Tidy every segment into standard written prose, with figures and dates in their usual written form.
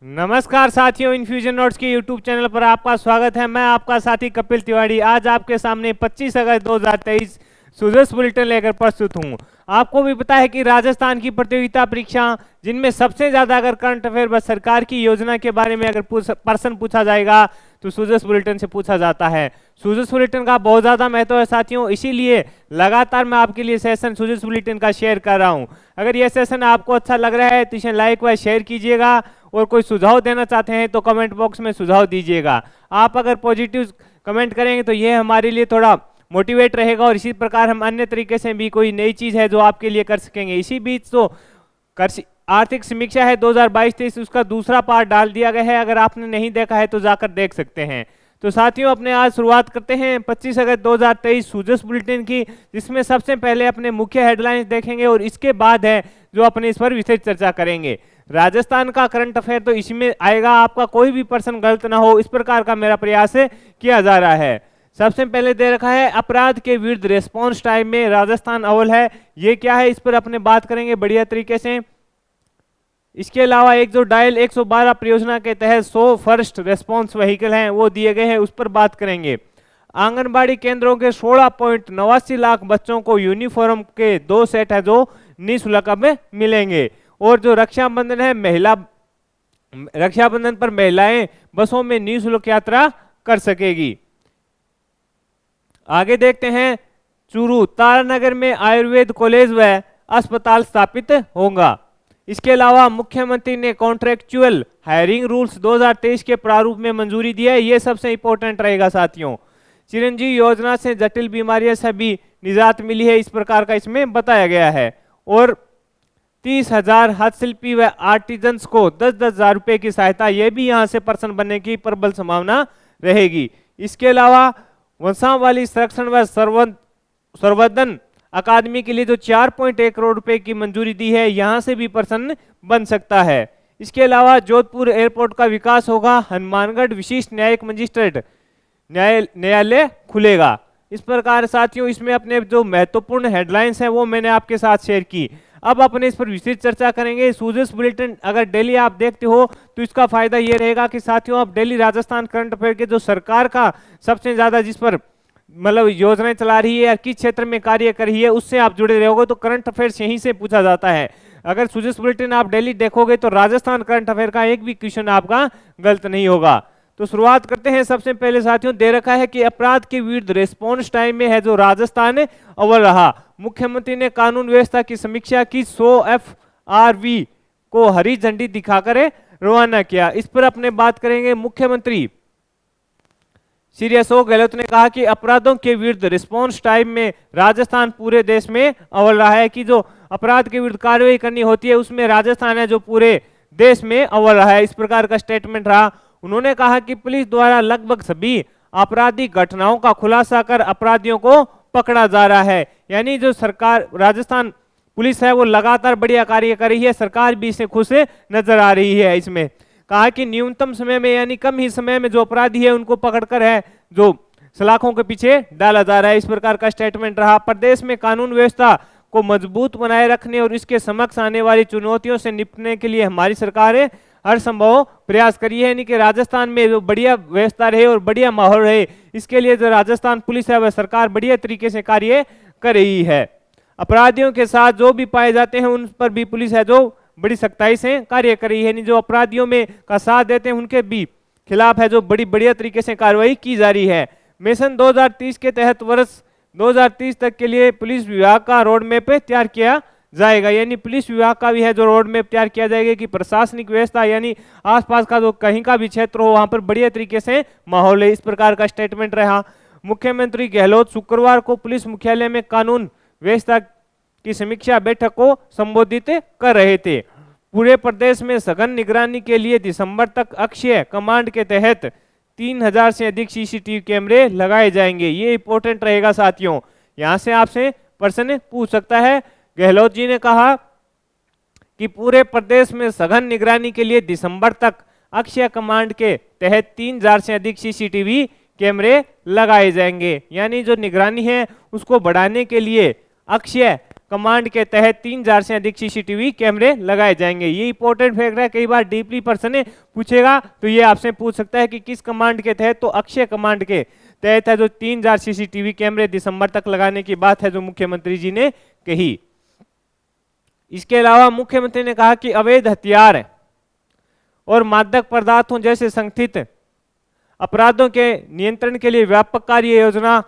नमस्कार साथियों, infusion notes के यूट्यूब चैनल पर आपका स्वागत है। मैं आपका साथी कपिल तिवारी आज आपके सामने 25 अगस्त 2023 सुजस बुलेटिन लेकर प्रस्तुत हूं। आपको भी पता है कि राजस्थान की प्रतियोगिता परीक्षा जिनमें सबसे ज्यादा अगर करंट अफेयर व सरकार की योजना के बारे में अगर प्रश्न पूछा जाएगा तो सुजस बुलेटिन से पूछा जाता है। सुजस बुलेटिन का बहुत ज्यादा महत्व है साथियों, इसीलिए लगातार मैं आपके लिए सेशन सुजस बुलेटिन का शेयर कर रहा हूं। अगर यह सेशन आपको अच्छा लग रहा है तो इसे लाइक व शेयर कीजिएगा और कोई सुझाव देना चाहते हैं तो कमेंट बॉक्स में सुझाव दीजिएगा। आप अगर पॉजिटिव कमेंट करेंगे तो ये हमारे लिए थोड़ा मोटिवेट रहेगा और इसी प्रकार हम अन्य तरीके से भी कोई नई चीज है जो आपके लिए कर सकेंगे। इसी बीच तो आर्थिक समीक्षा है 2022-23 उसका दूसरा पार्ट डाल दिया गया है, अगर आपने नहीं देखा है तो जाकर देख सकते हैं। तो साथियों अपने आज शुरुआत करते हैं 25 अगस्त 2023 सुजस बुलेटिन की, जिसमें सबसे पहले अपने मुख्य हेडलाइंस देखेंगे और इसके बाद है जो अपने इस पर विशेष चर्चा करेंगे। राजस्थान का करंट अफेयर तो इसमें आएगा, आपका कोई भी प्रश्न गलत ना हो इस प्रकार का मेरा प्रयास किया जा रहा है। सबसे पहले दे रखा है अपराध के विरुद्ध रेस्पॉन्स टाइम में राजस्थान अव्वल है। ये क्या है इस पर अपने बात करेंगे बढ़िया तरीके से। इसके अलावा एक जो डायल 112 परियोजना के तहत 100 फर्स्ट रेस्पॉन्स व्हीकल हैं वो दिए गए हैं, उस पर बात करेंगे। आंगनबाड़ी केंद्रों के 16.89 लाख बच्चों को यूनिफॉर्म के 2 सेट है जो निःशुल्क में मिलेंगे। और जो रक्षाबंधन है रक्षाबंधन पर महिलाएं बसों में निःशुल्क यात्रा कर सकेगी। आगे देखते हैं, चूरू तारानगर में आयुर्वेद कॉलेज व अस्पताल स्थापित होगा। इसके अलावा मुख्यमंत्री ने कॉन्ट्रेक्चुअल हायरिंग रूल्स 2023 के प्रारूप में मंजूरी दी है, ये सबसे इंपॉर्टेंट रहेगा साथियों। चिरंजीवी योजना से जटिल बीमारियों से भी निजात मिली है, इस प्रकार का इसमें बताया गया है। और 30,000 हस्तशिल्पी व आर्टिजन्स को 10-10 हजार रुपए की सहायता, यह भी यहाँ से पर्सन बनने की प्रबल संभावना रहेगी। इसके अलावा वंशावली संरक्षण व संवर्धन अकादमी के लिए जो 4.1 करोड़ रुपए की मंजूरी दी है, यहां से भी पर्सन बन सकता है। इसके अलावा जोधपुर एयरपोर्ट का विकास होगा, हनुमानगढ़ विशिष्ट न्यायिक मजिस्ट्रेट न्यायालय खुलेगा। इस प्रकार साथियों इसमें अपने जो महत्वपूर्ण हेडलाइंस हैं वो मैंने आपके साथ शेयर की। अब अपने इस पर विशेष चर्चा करेंगे। सुजस बुलेटिन अगर डेली आप देखते हो तो इसका फायदा ये रहेगा कि साथियों आप डेली राजस्थान करंट अफेयर के जो सरकार का सबसे ज्यादा जिस पर मतलब योजनाएं चला रही है या किस क्षेत्र में कार्य कर रही है उससे आप जुड़े रहोगे तो करंट अफेयर्स यहीं से पूछा जाता है। अगर सुजस बुलेटिन आप डेली देखोगे तो राजस्थान करंट अफेयर का एक भी क्वेश्चन आपका गलत नहीं होगा। तो शुरुआत करते हैं। सबसे पहले साथियों दे रखा है कि अपराध के विरुद्ध रेस्पॉन्स टाइम में है जो राजस्थान अव्वल रहा। मुख्यमंत्री ने कानून व्यवस्था की समीक्षा की, 100 FRV को हरी झंडी दिखाकर रवाना किया। इस पर अपने बात करेंगे। मुख्यमंत्री श्री अशोक गहलोत ने कहा कि अपराधों के विरुद्ध रिस्पॉन्स टाइम में राजस्थान पूरे देश में अव्वल रहा है, कि जो अपराध के विरुद्ध कार्रवाई करनी होती है उसमें राजस्थान है जो पूरे देश में अव्वल रहा है, इस प्रकार का स्टेटमेंट रहा। उन्होंने कहा कि पुलिस द्वारा लगभग सभी आपराधिक घटनाओं का खुलासा कर अपराधियों को पकड़ा जा रहा है। यानी जो सरकार राजस्थान पुलिस है वो लगातार बढ़िया कार्य कर रही है, सरकार भी इससे खुश नजर आ रही है। इसमें कहा कि न्यूनतम समय में यानी कम ही समय में जो अपराधी है उनको पकड़कर है जो सलाखों के पीछे डाला जा रहा है, इस प्रकार का स्टेटमेंट रहा। प्रदेश में कानून व्यवस्था को मजबूत बनाए रखने और इसके समक्ष आने वाली चुनौतियों से निपटने के लिए हमारी सरकार हर संभव प्रयास करी है, यानी कि राजस्थान में जो बढ़िया व्यवस्था रहे और बढ़िया माहौल रहे, इसके लिए जो राजस्थान पुलिस है वह सरकार बढ़िया तरीके से कार्य कर रही है। अपराधियों के साथ जो भी पाए जाते हैं उन पर भी पुलिस है जो बड़ी सख्ताई से कार्य कर रही है, जो अपराधियों में का साथ देते हैं उनके भी खिलाफ है जो बड़ी बढ़िया तरीके से कार्रवाई की जा रही है। मिशन 2030 के तहत वर्ष 2030 तक के लिए पुलिस विभाग का रोड मैप तैयार किया जाएगा, यानी पुलिस विभाग का भी है जो रोड मैप तैयार किया जाएगा कि प्रशासनिक व्यवस्था यानी आसपास का जो कहीं का भी क्षेत्र हो वहां पर बढ़िया तरीके से माहौल है, इस प्रकार का स्टेटमेंट रहा। मुख्यमंत्री गहलोत शुक्रवार को पुलिस मुख्यालय में कानून व्यवस्था की समीक्षा बैठक को संबोधित कर रहे थे। पूरे प्रदेश में सघन निगरानी के लिए दिसंबर तक अक्षय कमांड के तहत 3000 से अधिक CCTV कैमरे लगाए जाएंगे, ये इंपॉर्टेंट रहेगा साथियों, यहां से आपसे प्रश्न पूछ सकता है। गहलोत जी ने कहा कि पूरे प्रदेश में सघन निगरानी के लिए दिसंबर तक अक्षय कमांड के तहत 3000 से अधिक CCTV कैमरे लगाए जाएंगे, यानी जो निगरानी है उसको बढ़ाने के लिए अक्षय कमांड के तहत 3000 से अधिक सीसीटीवी कैमरे लगाए जाएंगे। ये इंपॉर्टेंट फैक्ट है, कई बार डीपली पर्सन पूछेगा तो ये आपसे पूछ सकता है कि किस कमांड के तहत, तो अक्षय कमांड के तहत है जो 3000 सीसीटीवी कैमरे दिसंबर तक लगाने की बात है जो मुख्यमंत्री जी ने कही। इसके अलावा मुख्यमंत्री ने कहा कि अवैध हथियार और मादक पदार्थों जैसे संगठित अपराधों के नियंत्रण के लिए व्यापक कार्य योजना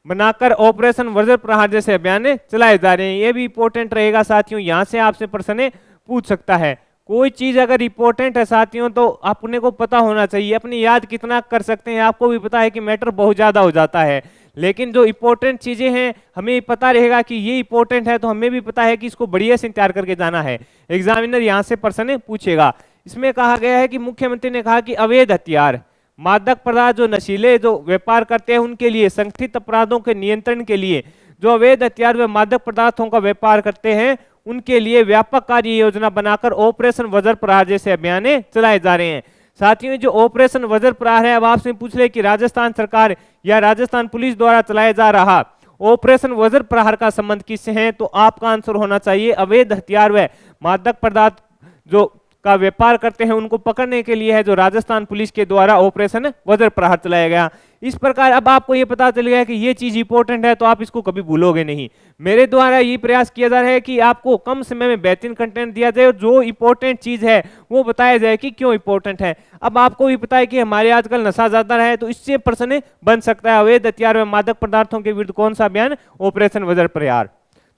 बनाकर ऑपरेशन वज्र प्रहार जैसे अभियान चलाए जा रहे हैं। ये भी इंपॉर्टेंट रहेगा साथियों, यहां से आपसे प्रश्न पूछ सकता है। कोई चीज अगर इंपॉर्टेंट है साथियों तो अपने को पता होना चाहिए। अपनी याद कितना कर सकते हैं, आपको भी पता है कि मैटर बहुत ज्यादा हो जाता है, लेकिन जो इंपॉर्टेंट चीजें हैं हमें पता रहेगा कि ये इंपॉर्टेंट है, तो हमें भी पता है कि इसको बढ़िया से तैयार करके जाना है। एग्जामिनर यहाँ से प्रश्न पूछेगा। इसमें कहा गया है कि मुख्यमंत्री ने कहा कि अवैध हथियार, मादक पदार्थ जो नशीले जो व्यापार करते हैं उनके लिए, संगठित अपराधों के नियंत्रण के लिए, जो अवैध हथियार व मादक पदार्थों का व्यापार करते हैं उनके लिए व्यापक कार्य योजना बनाकर ऑपरेशन वज्र प्रहार जैसे अभियान चलाए जा रहे हैं। साथियों, जो ऑपरेशन वज्र प्रहार है, अब आपसे पूछ ले कि राजस्थान सरकार या राजस्थान पुलिस द्वारा चलाया जा रहा ऑपरेशन वज्र प्रहार का संबंध किससे है, तो आपका आंसर होना चाहिए अवैध हथियार व मादक पदार्थ जो का व्यापार करते हैं उनको पकड़ने के लिए है जो राजस्थान पुलिस के द्वारा ऑपरेशन वज्र प्रहार चलाया गया। इस प्रकार अब आपको ये पता चल गया कि ये चीज इंपॉर्टेंट है, तो आप इसको कभी भूलोगे नहीं। मेरे द्वारा ये प्रयास किया जा रहा है कि आपको कम समय में बेहतरीन कंटेंट दिया जाए और जो इंपॉर्टेंट चीज है वो बताया जाए कि क्यों इंपॉर्टेंट है। अब आपको भी पता है कि हमारे आजकल नशा ज्यादा है, तो इससे प्रश्न बन सकता है अवैध हथियार व मादक पदार्थों के विरुद्ध कौन सा अभियान, ऑपरेशन वज्र प्रहार।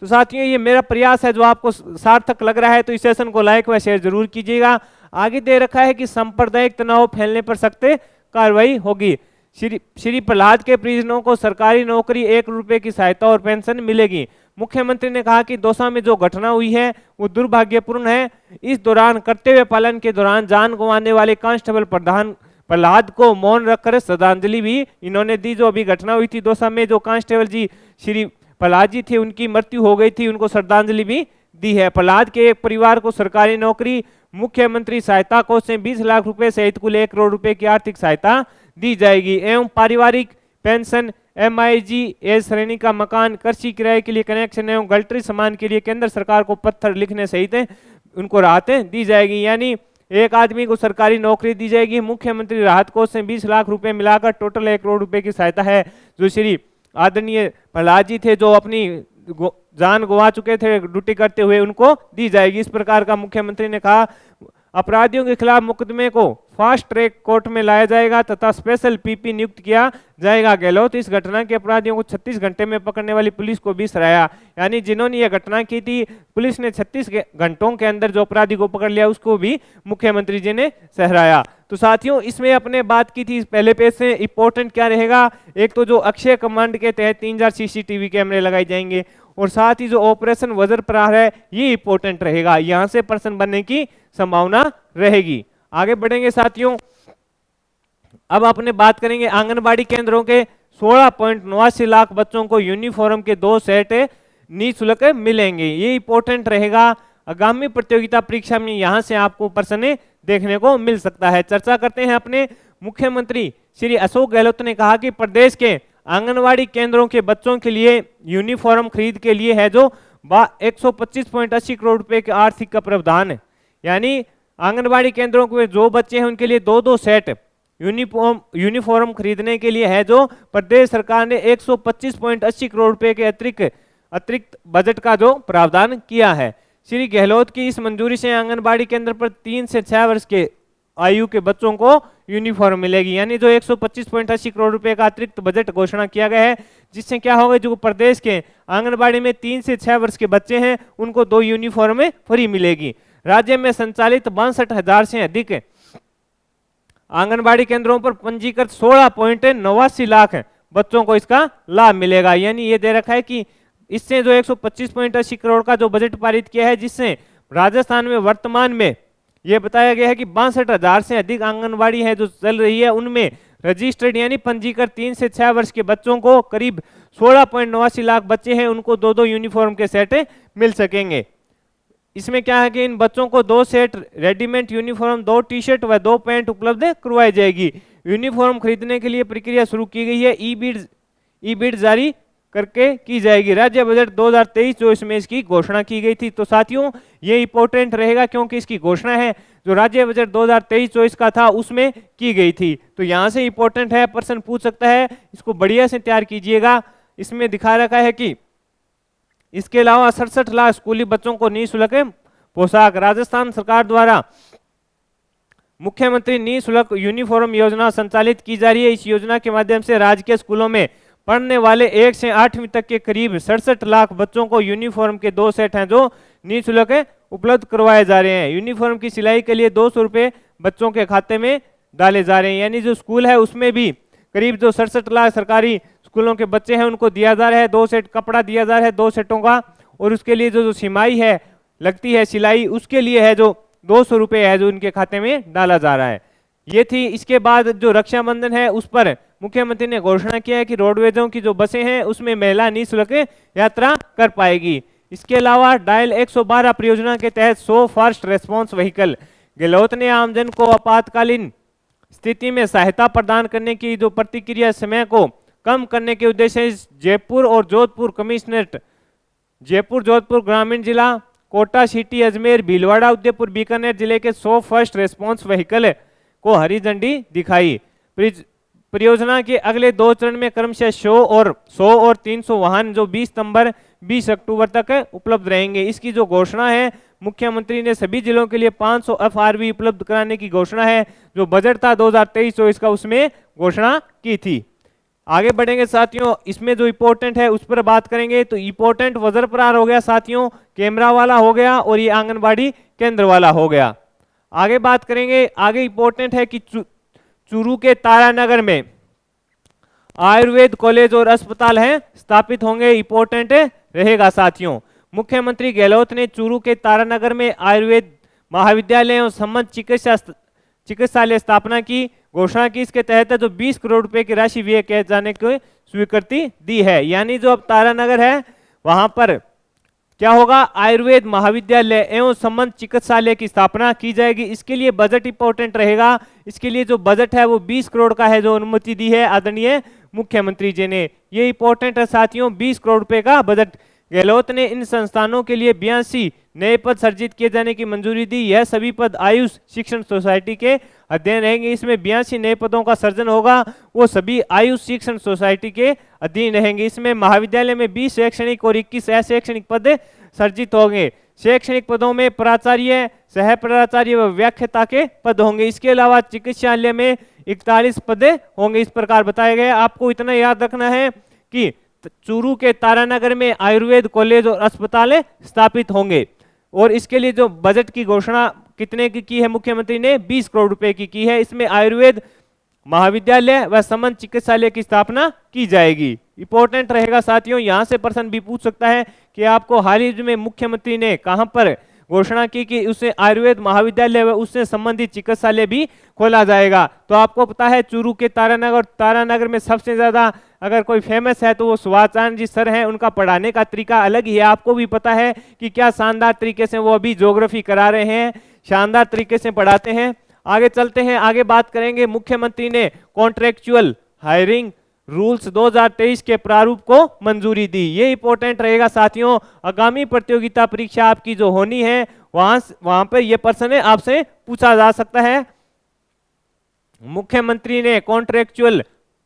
तो साथियों, ये मेरा प्रयास है जो आपको सार्थक लग रहा है, तो इस सेशन को लाइक व शेयर जरूर कीजिएगा। आगे दे रखा है कि सांप्रदायिक तनाव फैलने पर सख्त कार्रवाई होगी। श्री प्रहलाद के परिजनों को सरकारी नौकरी, 1 रुपए की सहायता और पेंशन मिलेगी। मुख्यमंत्री ने कहा कि दौसा में जो घटना हुई है वो दुर्भाग्यपूर्ण है। इस दौरान कर्तव्य पालन के दौरान जान गंवाने वाले कांस्टेबल प्रधान प्रहलाद को मौन रखकर श्रद्धांजलि भी इन्होंने दी। जो अभी घटना हुई थी दौसा में, जो कांस्टेबल जी श्री प्रहलाद जी थे उनकी मृत्यु हो गई थी, उनको श्रद्धांजलि भी दी है। प्रहलाद के एक परिवार को सरकारी नौकरी, मुख्यमंत्री सहायता कोष से 20 लाख रुपए सहित कुल 1 करोड़ रुपए की आर्थिक सहायता दी जाएगी एवं पारिवारिक पेंशन, MIG एस श्रेणी का मकान, कृषि किराए के लिए कनेक्शन एवं गल्टरी सामान के लिए केंद्र सरकार को पत्थर लिखने सहित उनको राहतें दी जाएगी। यानी एक आदमी को सरकारी नौकरी दी जाएगी। मुख्यमंत्री राहत कोष से 20 लाख रुपए मिलाकर टोटल 1 करोड़ रुपए की सहायता है जो श्री आदरणीय प्रहलाद जी थे जो अपनी जान गंवा चुके थे ड्यूटी करते हुए, उनको दी जाएगी। इस प्रकार का मुख्यमंत्री ने कहा। अपराधियों के खिलाफ मुकदमे को फास्ट ट्रैक कोर्ट में लाया जाएगा तथा स्पेशल PP नियुक्त किया जाएगा। गहलोत इस घटना के अपराधियों को 36 घंटे में पकड़ने वाली पुलिस को भी सराहा। यानी जिन्होंने ये घटना की थी पुलिस ने 36 घंटों के अंदर जो अपराधी को पकड़ लिया उसको भी मुख्यमंत्री जी ने सहराया। तो साथियों, इसमें अपने बात की थी पहले पेज से। इंपॉर्टेंट क्या रहेगा, एक तो जो अक्षय कमांड के तहत 3000 CCTV कैमरे लगाए जाएंगे और साथ ही जो ऑपरेशन वज्र प्रहार है ये इंपॉर्टेंट रहेगा, यहां से प्रश्न बनने की संभावना रहेगी। आगे बढ़ेंगे साथियों, अब अपने बात करेंगे आंगनबाड़ी केंद्रों के 16.89 लाख बच्चों को यूनिफॉर्म के 2 सेट निःशुल्क मिलेंगे। ये इंपॉर्टेंट रहेगा, आगामी प्रतियोगिता परीक्षा में यहां से आपको प्रश्न देखने को मिल सकता है। चर्चा करते हैं अपने। मुख्यमंत्री श्री अशोक गहलोत ने कहा कि प्रदेश के आंगनवाड़ी केंद्रों के बच्चों के लिए यूनिफॉर्म खरीद के लिए है जो 125.80 करोड़ रुपए के आर्थिक का प्रावधान है। यानी आंगनबाड़ी केंद्रों के जो बच्चे हैं उनके लिए 2-2 सेट यूनिफॉर्म खरीदने के लिए है जो प्रदेश सरकार ने 125.80 करोड़ रुपए के अतिरिक्त बजट का जो प्रावधान किया है। श्री गहलोत की इस मंजूरी से आंगनबाड़ी केंद्र पर 3 से 6 वर्ष के आयु के बच्चों को यूनिफॉर्म मिलेगी। यानी जो 125.80 करोड़ रुपए का अतिरिक्त बजट घोषणा किया गया है, जिससे क्या होगा, जो प्रदेश के आंगनबाड़ी में 3 से 6 वर्ष के बच्चे हैं उनको 2 यूनिफॉर्म फ्री मिलेगी। राज्य में संचालित 62,000 से अधिक आंगनबाड़ी केंद्रों पर पंजीकृत 16.89 लाख बच्चों को इसका लाभ मिलेगा। यानी ये दे रखा है कि इससे जो 125.80 करोड़ का जो बजट पारित किया है, जिससे राजस्थान में वर्तमान में यह बताया गया है कि 62,000 से अधिक आंगनबाड़ी है जो चल रही है, उनमें रजिस्टर्ड यानी पंजीकृत 3 से 6 वर्ष के बच्चों को करीब 16.89 लाख बच्चे हैं, उनको 2-2 यूनिफॉर्म के सेट मिल सकेंगे। इसमें क्या है कि इन बच्चों को 2 सेट रेडीमेड यूनिफॉर्म, 2 टी-शर्ट व 2 पैंट उपलब्ध करवाई जाएगी। यूनिफॉर्म खरीदने के लिए प्रक्रिया शुरू की गई है। ई बिड जारी करके की जाएगी। राज्य बजट 2023-24 में इसकी घोषणा की गई थी। तो साथियों ये इंपॉर्टेंट रहेगा क्योंकि इसकी घोषणा है जो राज्य बजट 2023-24 का था उसमें की गई थी। तो यहाँ से इंपॉर्टेंट है, प्रश्न पूछ सकता है, इसको बढ़िया से तैयार कीजिएगा। इसमें दिखा रखा है कि इसके अलावा 67 लाख स्कूली बच्चों को निःशुल्क पोशाक, राजस्थान सरकार द्वारा मुख्यमंत्री निःशुल्क यूनिफॉर्म योजना संचालित की जा रही है। इस योजना के माध्यम से राजकीय स्कूलों में पढ़ने वाले 1 से 8वीं तक के करीब 67 लाख बच्चों को यूनिफॉर्म के 2 सेट हैं जो निःशुल्क उपलब्ध करवाए जा रहे हैं। यूनिफॉर्म की सिलाई के लिए 200 रुपये बच्चों के खाते में डाले जा रहे हैं। यानी जो स्कूल है उसमें भी करीब जो 67 लाख सरकारी स्कूलों के बच्चे हैं उनको दिया जा रहा है, 2 सेट कपड़ा दिया जा रहा है 2 सेटों का, और उसके लिए जो सिमाई है लगती है सिलाई, उसके लिए है जो 200 रुपये है जो उनके खाते में डाला जा रहा है। ये थी। इसके बाद जो रक्षाबंधन है उस पर मुख्यमंत्री ने घोषणा किया है कि रोडवेजों की जो बसें हैं उसमें महिला निःशुल्क यात्रा कर पाएगी। इसके अलावा डायल 112 परियोजना के तहत 100 फास्ट रेस्पॉन्स व्हीकल, गहलोत ने आमजन को आपातकालीन स्थिति में सहायता प्रदान करने की जो प्रतिक्रिया समय को कम करने के उद्देश्य से जयपुर और जोधपुर कमिश्नरेट, जयपुर जोधपुर ग्रामीण जिला, कोटा सिटी, अजमेर, भीलवाड़ा, उदयपुर, बीकानेर जिले के 100 फर्स्ट रेस्पॉन्स व्हीकल को हरी झंडी दिखाई। परियोजना के अगले 2 चरण में क्रमशः 100 और 300 वाहन जो 20 सितंबर 20 अक्टूबर तक उपलब्ध रहेंगे। इसकी जो घोषणा है मुख्यमंत्री ने सभी जिलों के लिए 500 FRV उपलब्ध कराने की घोषणा है, जो बजट था 2023-24 का उसमें घोषणा की थी। आगे बढ़ेंगे साथियों, इसमें जो इंपॉर्टेंट है उस पर बात करेंगे। तो इंपॉर्टेंट वज्रप्रहार हो गया साथियों, कैमरा वाला हो गया, और ये आंगनबाड़ी केंद्र वाला हो गया। आगे बात करेंगे, आगे इंपॉर्टेंट है कि चूरू के तारानगर में आयुर्वेद कॉलेज और अस्पताल हैं स्थापित होंगे, इंपॉर्टेंट रहेगा साथियों। मुख्यमंत्री गहलोत ने चूरू के तारानगर में आयुर्वेद महाविद्यालय और संबद्ध चिकित्सालय स्थापना की घोषणा की। इसके तहत जो 20 करोड़ रुपए की राशि व्यय किए जाने की स्वीकृति दी है। यानी जो अब तारानगर है वहां पर क्या होगा, आयुर्वेद महाविद्यालय एवं संबद्ध चिकित्सालय की स्थापना की जाएगी। इसके लिए बजट इंपॉर्टेंट रहेगा। इसके लिए जो बजट है वो 20 करोड़ का है जो अनुमति दी है आदरणीय मुख्यमंत्री जी ने। ये इंपॉर्टेंट है साथियों, 20 करोड़ रुपए का बजट। गहलोत ने इन संस्थानों के लिए 82 नए पद सृजित किए जाने की मंजूरी दी। यह सभी पद आयुष शिक्षण सोसाइटी के अध्ययन रहेंगे। इसमें 82 नए पदों का सृजन होगा, वो सभी आयुष शिक्षण सोसाइटी के अधीन रहेंगे। इसमें महाविद्यालय में 20 शैक्षणिक और 21 अशैक्षणिक पद सृजित होंगे। शैक्षणिक पदों में प्राचार्य, सह प्राचार्य व व्याख्याता के पद होंगे। इसके अलावा चिकित्सालय में 41 पद होंगे। इस प्रकार बताए गए। आपको इतना याद रखना है कि चूरू के तारानगर में आयुर्वेद कॉलेज और अस्पताल स्थापित होंगे, और इसके लिए जो बजट की घोषणा कितने की है मुख्यमंत्री ने, 20 करोड़ रुपए की है। इसमें आयुर्वेद महाविद्यालय व संबद्ध चिकित्सालय की स्थापना की जाएगी। इंपॉर्टेंट रहेगा साथियों, यहां से प्रश्न भी पूछ सकता है कि आपको हाल ही में मुख्यमंत्री ने कहां पर घोषणा की कि उससे आयुर्वेद महाविद्यालय व उससे संबंधित चिकित्सालय भी खोला जाएगा। तो आपको पता है चूरू के तारानगर, तारानगर में सबसे ज्यादा अगर कोई फेमस है तो वो सुभाष चंद्र जी सर हैं। उनका पढ़ाने का तरीका अलग ही है। आपको भी पता है कि क्या शानदार तरीके से वो अभी ज्योग्राफी करा रहे हैं, शानदार तरीके से पढ़ाते हैं। आगे चलते हैं, आगे बात करेंगे। मुख्यमंत्री ने कॉन्ट्रेक्चुअल हायरिंग रूल्स 2023 के प्रारूप को मंजूरी दी। ये इंपॉर्टेंट रहेगा साथियों। आगामी प्रतियोगिता परीक्षा आपकी जो होनी है वहां पर यह प्रश्न आपसे पूछा जा सकता है। मुख्यमंत्री ने कॉन्ट्रेक्चुअल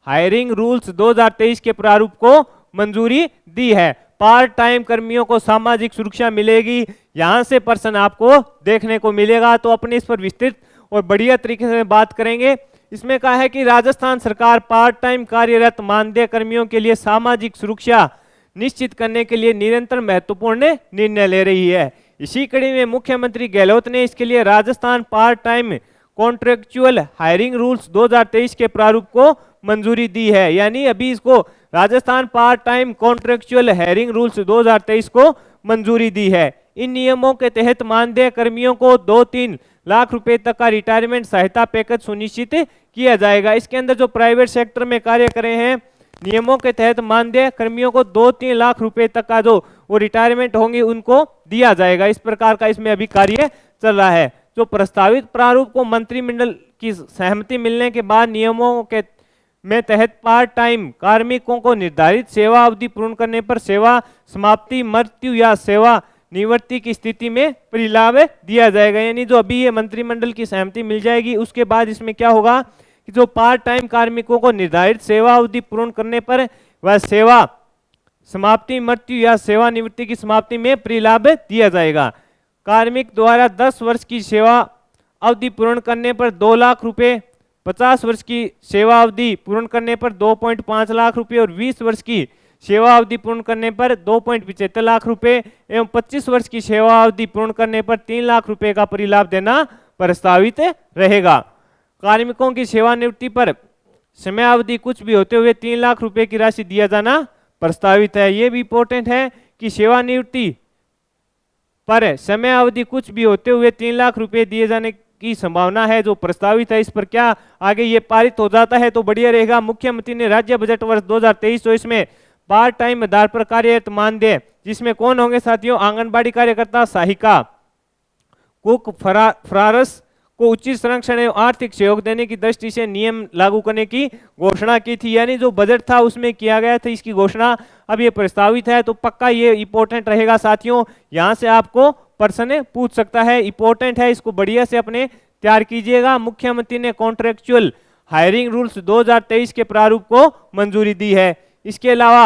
हायरिंग रूल्स 2023 के प्रारूप को मंजूरी दी है। पार्ट टाइम कर्मियों को सामाजिक सुरक्षा मिलेगी, यहां से प्रश्न आपको देखने को मिलेगा। तो अपने इस पर विस्तृत और बढ़िया तरीके से बात करेंगे। इसमें कहा है कि राजस्थान सरकार पार्ट टाइम कार्यरत मानदेय कर्मियों के लिए सामाजिक सुरक्षा निश्चित करने के लिए निरंतर महत्वपूर्ण निर्णय ले रही है। इसी कड़ी में मुख्यमंत्री गहलोत ने इसके लिए Rajasthan part time contractual hiring rules 2023 के प्रारूप को मंजूरी दी है। यानी अभी इसको Rajasthan part time contractual hiring rules 2023 को मंजूरी दी है। इन नियमों के तहत मानदेय कर्मियों को 2-3 लाख रुपए तक का रिटायरमेंट सहायता पैकेज सुनिश्चित किया जाएगा। इसके अंदर जो प्राइवेट सेक्टर में कार्य कर रहे हैं, नियमों के तहत मानदेय कर्मियों को 2-3 लाख रुपए तक का जो वो रिटायरमेंट होंगे उनको दिया जाएगा। इस प्रकार का इसमें अभी कार्य चल रहा है। जो प्रस्तावित प्रारूप को मंत्रिमंडल की सहमति मिलने के बाद नियमों के में तहत पार्ट टाइम कार्मिकों को निर्धारित सेवा अवधि पूर्ण करने पर सेवा समाप्ति, मृत्यु या सेवा निवृत्ति की स्थिति में परिलाभ दिया जाएगा। यानी जो अभी ये मंत्रिमंडल की सहमति मिल जाएगी, उसके बाद इसमें क्या होगा कि जो पार्ट टाइम कार्मिकों को निर्धारित सेवा अवधि पूर्ण करने पर वह सेवा समाप्ति, मृत्यु या सेवा निवृत्ति की समाप्ति में परिलाभ दिया जाएगा। कार्मिक द्वारा 10 वर्ष की सेवा अवधि पूर्ण करने पर 2 लाख रुपए, 50 वर्ष की सेवा अवधि पूर्ण करने पर 2.5 लाख रुपए और 20 वर्ष की सेवा अवधि पूर्ण करने पर 2.75 लाख रुपए एवं 25 वर्ष की सेवा अवधि पूर्ण करने पर 3 लाख रुपए का परिलाभ देना प्रस्तावित रहेगा। कार्मिकों की सेवानिवृत्ति पर समय अवधि कुछ भी होते हुए 3 लाख रुपए की राशि दिया जाना प्रस्तावित है। ये भी इंपॉर्टेंट है कि सेवानिवृत्ति पर समय अवधि कुछ भी होते हुए 3 लाख रुपए दिए जाने की संभावना है जो प्रस्तावित है। इस पर क्या आगे ये पारित हो जाता है तो बढ़िया रहेगा। मुख्यमंत्री ने राज्य बजट वर्ष 2023-24 में पार्ट टाइम आधार पर कार्यरत मानदेय, जिसमें कौन होंगे साथियों, आंगनबाड़ी कार्यकर्ता, सहायिका, कुक, फरारस को उचित संरक्षण एवं आर्थिक सहयोग देने की दृष्टि से नियम लागू करने की घोषणा की थी। यानी जो बजट था उसमें किया गया था, इसकी घोषणा अब ये प्रस्तावित है। तो पक्का ये इंपॉर्टेंट रहेगा साथियों, यहाँ से आपको प्रश्न पूछ सकता है, इंपॉर्टेंट है, इसको बढ़िया से अपने तैयार कीजिएगा। मुख्यमंत्री ने कॉन्ट्रेक्चुअल हायरिंग रूल्स 2023 के प्रारूप को मंजूरी दी है। इसके अलावा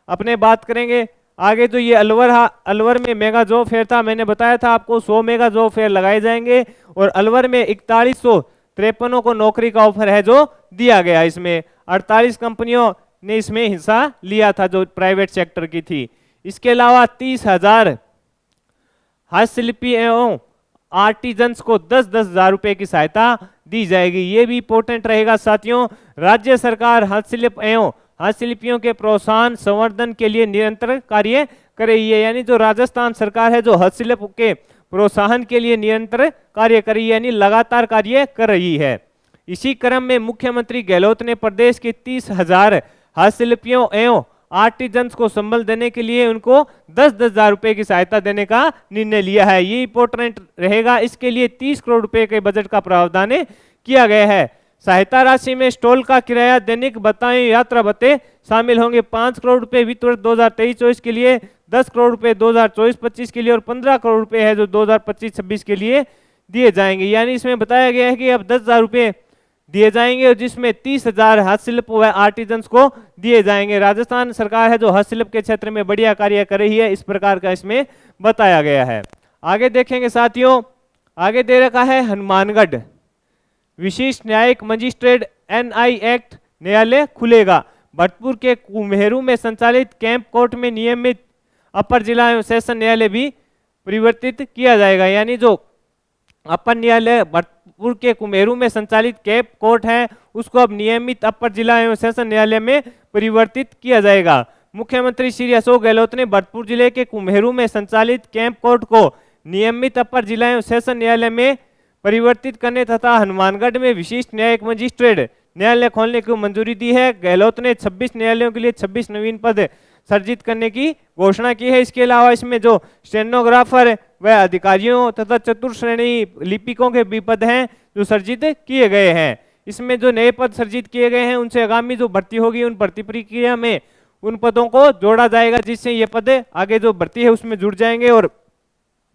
अपने बात करेंगे आगे, तो ये अलवर में मेगा जॉब फेयर था, मैंने बताया था आपको 100 मेगा जॉब फेयर लगाए जाएंगे और अलवर में 4153 को नौकरी का ऑफर है जो दिया गया। इसमें 48 कंपनियों ने इसमें हिस्सा लिया था जो प्राइवेट सेक्टर की थी। इसके अलावा 30,000 हस्तशिल्पी एवं आर्टिजन्स को 10-10 हजार रुपए की सहायता दी जाएगी। ये भी इंपॉर्टेंट रहेगा साथियों। राज्य सरकार हस्तशिल्प एवं हस्तशिल्पियों के प्रोत्साहन संवर्धन के लिए निरंतर कार्य कर रही है। यानी जो राजस्थान सरकार है जो हस्तशिल्प के प्रोत्साहन के लिए निरंतर कार्य कर रही है, यानी लगातार कार्य कर रही है। इसी क्रम में मुख्यमंत्री गहलोत ने प्रदेश के 30,000 हस्तशिल्पियों एवं आर्टिजन्स को संबल देने के लिए उनको 10-10 हजार रुपए की सहायता देने का निर्णय लिया है। ये इंपॉर्टेंट रहेगा। इसके लिए 30 करोड़ रुपए के बजट का प्रावधान किया गया है। सहायता राशि में स्टॉल का किराया, दैनिक भत्ताएं, यात्रा भत्ते शामिल होंगे। 5 करोड़ रुपए वित्त वर्ष 2023-24 के लिए, 10 करोड़ रुपए 2024-25 के लिए और 15 करोड़ रुपए है जो 2025-26 के लिए दिए जाएंगे। यानी इसमें बताया गया है कि अब 10,000 रुपए दिए जाएंगे और जिसमें 30,000 हस्तशिल्प व आर्टिजन्स को दिए जाएंगे। राजस्थान सरकार है जो हस्तशिल्प के क्षेत्र में बढ़िया कार्य कर रही है, इस प्रकार का इसमें बताया गया है। आगे देखेंगे साथियों, आगे दे रखा है हनुमानगढ़ विशिष्ट न्यायिक मजिस्ट्रेट NI एक्ट न्यायालय खुलेगा। भरतपुर के कुम्हेरू में संचालित कैंप कोर्ट में नियमित अपर जिला एवं सेशन न्यायालय भी परिवर्तित किया जाएगा। यानी जो अपर न्यायालय भरतपुर के कुम्हेरू में संचालित कैंप कोर्ट है उसको अब नियमित अपर जिला एवं सेशन न्यायालय में परिवर्तित किया जाएगा। मुख्यमंत्री श्री अशोक गहलोत ने भरतपुर जिले के कुम्हेरू में संचालित कैंप कोर्ट को नियमित अपर जिला एवं सेशन न्यायालय में परिवर्तित करने तथा हनुमानगढ़ में विशिष्ट न्यायिक मजिस्ट्रेट न्यायालय खोलने की मंजूरी दी है। गहलोत ने 26 न्यायालयों के लिए 26 नवीन पद सर्जित करने की घोषणा की है। इसके अलावा इसमें जो स्टेनोग्राफर व अधिकारियों तथा चतुर्श्रेणी लिपिकों के भी पद हैं जो सर्जित किए गए हैं। इसमें जो नए पद सर्जित किए गए हैं उनसे आगामी जो भर्ती होगी उन भर्ती प्रक्रिया में उन पदों को जोड़ा जाएगा, जिससे ये पद आगे जो भर्ती है उसमें जुड़ जाएंगे और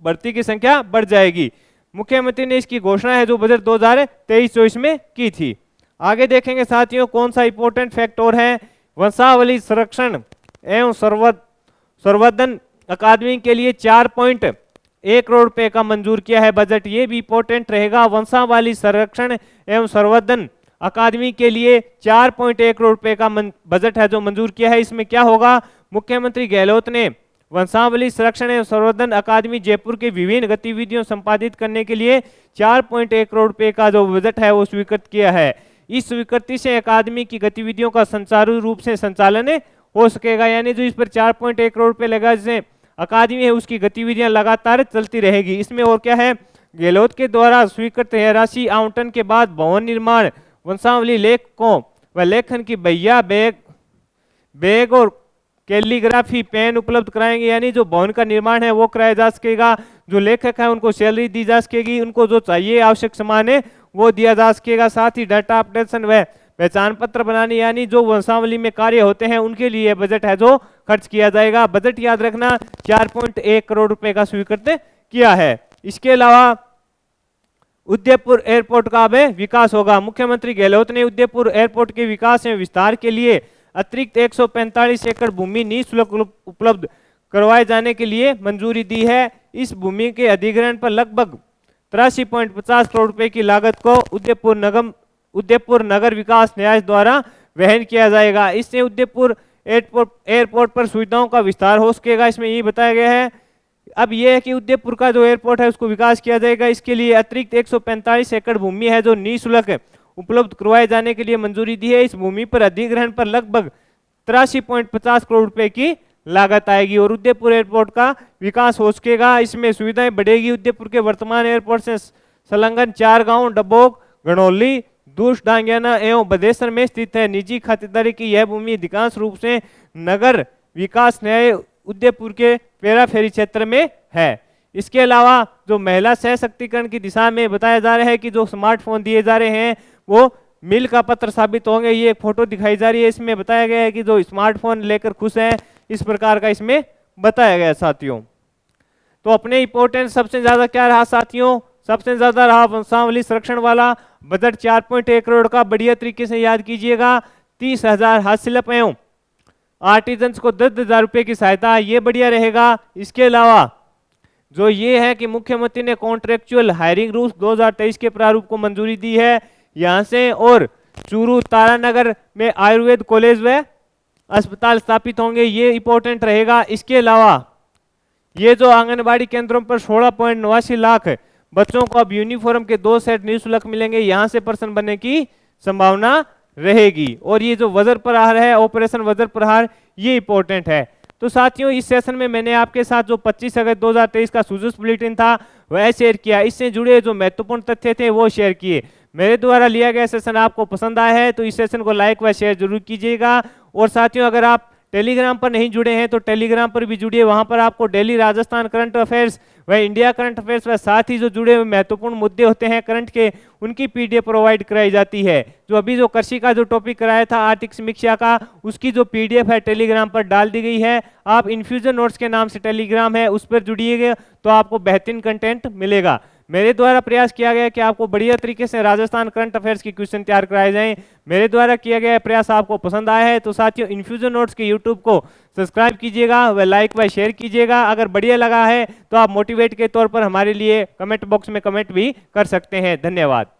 भर्ती की संख्या बढ़ जाएगी। मुख्यमंत्री ने इसकी घोषणा है जो बजट 2023-24 में की थी। आगे देखेंगे साथियों कौन सा इंपॉर्टेंट फैक्ट और है, वंशावली संरक्षण एवं संवर्धन अकादमी के लिए 4.1 करोड़ रुपए का मंजूर किया है बजट। ये भी इंपॉर्टेंट रहेगा। वंशावली संरक्षण एवं संवर्धन अकादमी के लिए 4.1 करोड़ रुपए का बजट है जो मंजूर किया है। इसमें क्या होगा, मुख्यमंत्री गहलोत ने वंशावली संरक्षण एवं संवर्धन अकादमी जयपुर के विभिन्न गतिविधियों संपादित करने के लिए 4.1 करोड़ रुपए का जो बजट है वो स्वीकृत किया है। इस स्वीकृति से अकादमी की गतिविधियों का सुचारू रूप से संचालन हो सकेगा। यानी जो इस पर 4.1 करोड़ रुपए लगा, जिससे अकादमी है उसकी गतिविधियां लगातार चलती रहेगी। इसमें और क्या है, गहलोत के द्वारा स्वीकृत राशि आवंटन के बाद भवन निर्माण, वंशावली लेखकों व लेखन की भैया बैग और कैलीग्राफी पेन उपलब्ध कराएंगे। यानी जो भवन का निर्माण है वो कराया जा सकेगा। जो लेखक है उनको सैलरी दी जा सकेगी, उनको जो चाहिए आवश्यक सामान है वो दिया जा सकेगा। साथ ही डाटा अपडेशन व पहचान पत्र बनाने यानी जो वंशावली में कार्य होते हैं उनके लिए बजट है जो खर्च किया जाएगा। बजट याद रखना 4.1 करोड़ रुपए का स्वीकृत किया है। इसके अलावा उदयपुर एयरपोर्ट का अब विकास होगा। मुख्यमंत्री गहलोत ने उदयपुर एयरपोर्ट के विकास एवं विस्तार के लिए अतिरिक्त 145 एकड़ भूमि निःशुल्क उपलब्ध करवाए जाने के लिए मंजूरी दी है। इस भूमि के अधिग्रहण पर लगभग 83.50 करोड़ रुपए की लागत को उदयपुर नगर विकास न्यास द्वारा वहन किया जाएगा। इससे उदयपुर एयरपोर्ट पर सुविधाओं का विस्तार हो सकेगा। इसमें ये बताया गया है, अब यह है कि उदयपुर का जो एयरपोर्ट है उसको विकास किया जाएगा। इसके लिए अतिरिक्त 145 एकड़ भूमि है जो निःशुल्क उपलब्ध करवाए जाने के लिए मंजूरी दी है। इस भूमि पर अधिग्रहण पर लगभग 83.50 करोड़ रुपए की लागत आएगी और उदयपुर एयरपोर्ट का विकास हो सकेगा। इसमें सुविधाएं बढ़ेगी। उदयपुर के वर्तमान एयरपोर्ट से संलग्न 4 गांव डबोक, गणौली, दूष, डांगियाना एवं बदेसर में स्थित है। निजी खातेदारी की यह भूमि अधिकांश रूप से नगर विकास न्याय उदयपुर के पेराफेरी क्षेत्र में है। इसके अलावा जो महिला सशक्तिकरण की दिशा में बताया जा रहा है कि जो स्मार्टफोन दिए जा रहे हैं वो मिल का पत्र साबित होंगे। ये एक फोटो दिखाई जा रही है, इसमें बताया गया है कि जो स्मार्टफोन लेकर खुश हैं, इस प्रकार का इसमें बताया गया साथियों। तो अपने इंपोर्टेंस सबसे ज्यादा क्या रहा साथियों? सबसे ज्यादा रहा वंशावली संरक्षण वाला। बजट 4.1 करोड़ का, बढ़िया तरीके से याद कीजिएगा। 30,000 हस्तशिल्प एवं आर्टिजन्स को 10,000 रुपए की सहायता, ये बढ़िया रहेगा। इसके अलावा जो ये है कि मुख्यमंत्री ने कॉन्ट्रेक्चुअल हायरिंग रूल्स 2023 के प्रारूप को मंजूरी दी है यहां से, और चूरू तारानगर में आयुर्वेद कॉलेज व अस्पताल स्थापित होंगे, ये इंपॉर्टेंट रहेगा। इसके अलावा ये जो आंगनबाड़ी केंद्रों पर 16.89 लाख बच्चों को अब यूनिफॉर्म के 2 सेट निःशुल्क मिलेंगे, यहां से पर्सन बनने की संभावना रहेगी। और ये जो वज्र प्रहार है, ऑपरेशन वज्र प्रहार, ये इंपॉर्टेंट है। तो साथियों इस सेशन में मैंने आपके साथ जो 25 अगस्त 2023 का सुजूस बुलेटिन था वह शेयर किया। इससे जुड़े जो महत्वपूर्ण तथ्य थे वो शेयर किए। मेरे द्वारा लिया गया सेशन आपको पसंद आया है तो इस सेशन को लाइक व शेयर जरूर कीजिएगा। और साथियों अगर आप टेलीग्राम पर नहीं जुड़े हैं तो टेलीग्राम पर भी जुड़िए। वहां पर आपको डेली राजस्थान करंट अफेयर्स व इंडिया करंट अफेयर्स व साथ ही जो जुड़े हुए महत्वपूर्ण मुद्दे होते हैं करंट के, उनकी पीडीएफ प्रोवाइड कराई जाती है। जो अभी जो कृषि का जो टॉपिक कराया था आर्थिक समीक्षा का, उसकी जो पीडीएफ है टेलीग्राम पर डाल दी गई है। आप इन्फ्यूजन नोट्स के नाम से टेलीग्राम है, उस पर जुड़िएगा तो आपको बेहतरीन कंटेंट मिलेगा। मेरे द्वारा प्रयास किया गया कि आपको बढ़िया तरीके से राजस्थान करंट अफेयर्स की क्वेश्चन तैयार कराए जाएं। मेरे द्वारा किया गया प्रयास आपको पसंद आया है तो साथियों इन्फ्यूजन नोट्स के यूट्यूब को सब्सक्राइब कीजिएगा व लाइक व शेयर कीजिएगा। अगर बढ़िया लगा है तो आप मोटिवेट के तौर पर हमारे लिए कमेंट बॉक्स में कमेंट भी कर सकते हैं। धन्यवाद।